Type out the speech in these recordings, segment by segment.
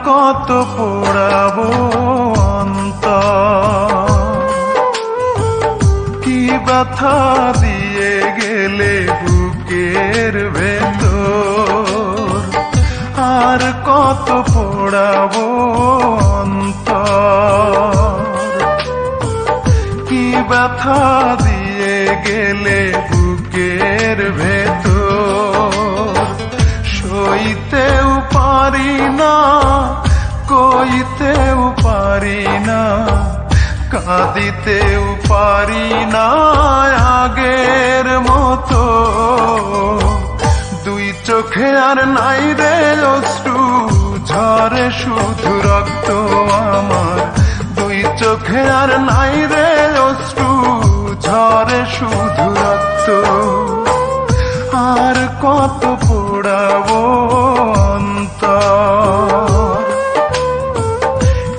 কত পোড়াবো অন্তর, কি ব্যথা দিয়ে গেলে বুকের ভেতর, আর কত পোড়াবো অন্তর, কি ব্যথা দিয়ে গেলে বুকের ভেতর। সইতেও পারি না, কইতেও পারি না, কাঁদিতেও পারি না আগের মতো। দুই চোখে আর নাই রে অশ্রু, ঝরে শুধু রক্ত আমার। দুই চোখে আর নাই রে অশ্রু, ঝরে শুধু রক্ত। আর কত পোড়াবো অন্তর,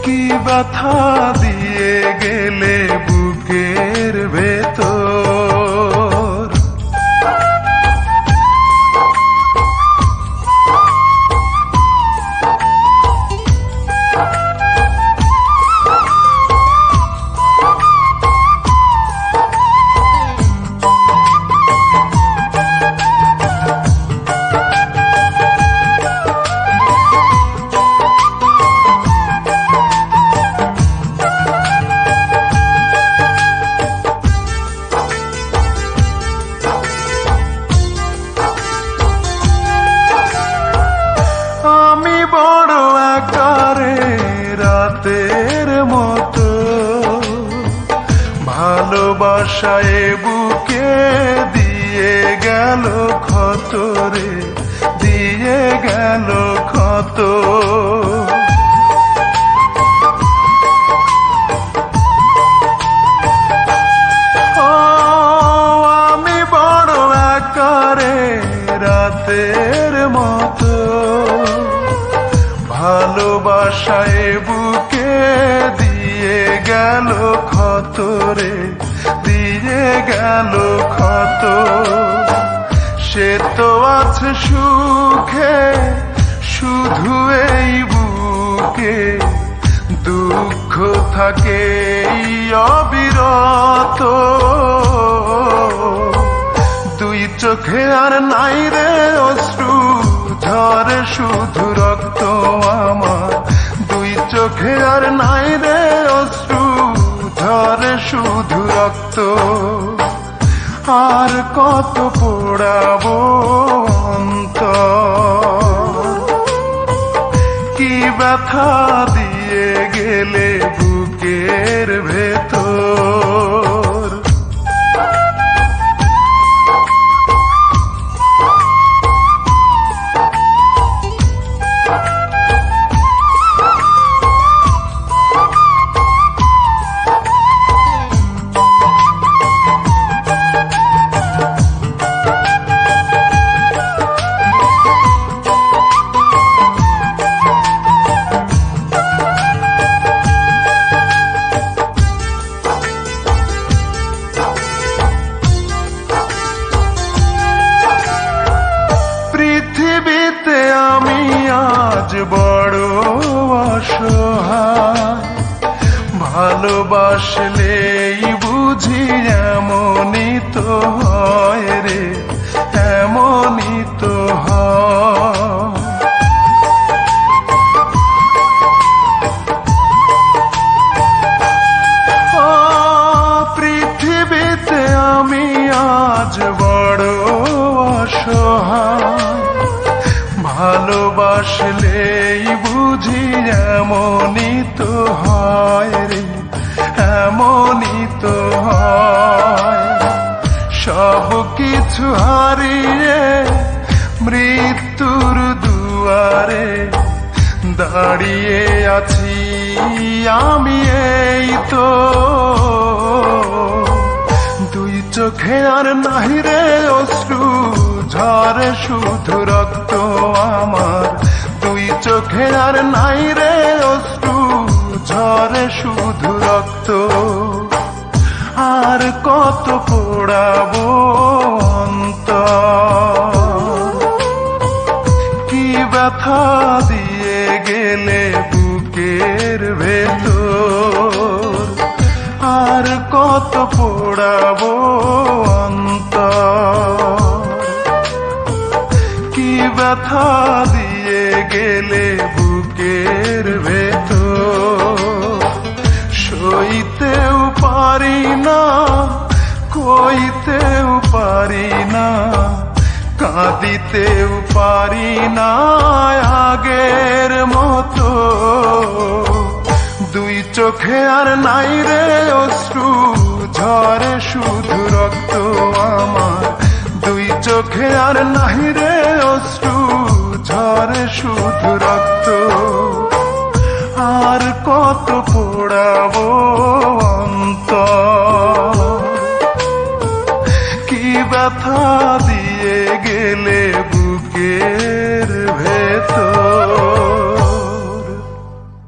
কি ব্যথা দিয়ে গেলে বুকের ভেতর। আমি বড় আকারে রাতের মতো, ভালোবাসায় বুকে দিয়ে গেল ক্ষত রে, দিয়ে গেল ক্ষত। আমি বড় আকারে রাতের মতো, ভালোবাসায় বুকে দিয়ে গেল ক্ষত রে, দিয়ে গেল ক্ষত। সে তো আছে সুখে শুধু এই বুকে, দুঃখ থাকে অবিরত। দুই চোখে আর নাই রে অশ্রু, ঝরে শুধু রক্ত আমার। দুই চোখে আর নাই রে অশ্রু, ঝরে শুধু রক্ত। আর কত পোড়াবো অন্তর, কি ব্যথা দিয়ে গেলে বুকের ভেতর। পৃথিবীতে আমি আজ বড় অসহায়, ভালোবাসলেই বুঝি এমনই তো হয় রে, এমনই তো হয়। পৃথিবীতে আমি আজ বড় অসহায়, ভালোবাসলেই বুঝি এমনই তো হয় রে, এমনই তো হয়। সব কিছু হারিয়ে মৃত্যুর দুয়ারে দাঁড়িয়ে আছি আমি এই তো। দুই চোখে আর নাহি রে অশ্রু, ঝরে শুধু রক্ত আমার। দুই চোখে আর নাই রে অশ্রু, ঝরে শুধু রক্ত। আর কত পোড়াবো অন্তর, কি ব্যথা দিয়ে গে গেলে বুকের ভেতর, আর কত পোড়াবো অন্তর। কি ব্যথা দিয়ে গেলে বুকের ভেতর, সইতেও পারি না, কইতেও পারি না, কাঁদিতেও পারি না আগের মতো। দুই চোখে আর নাই রে অশ্রু, ঝরে শুধু রক্ত আমার। দুই চোখে আর নাই রে অশ্রু, ঝরে শুধু রক্ত। আর কত পোড়াবো অন্তর, কি ব্যথা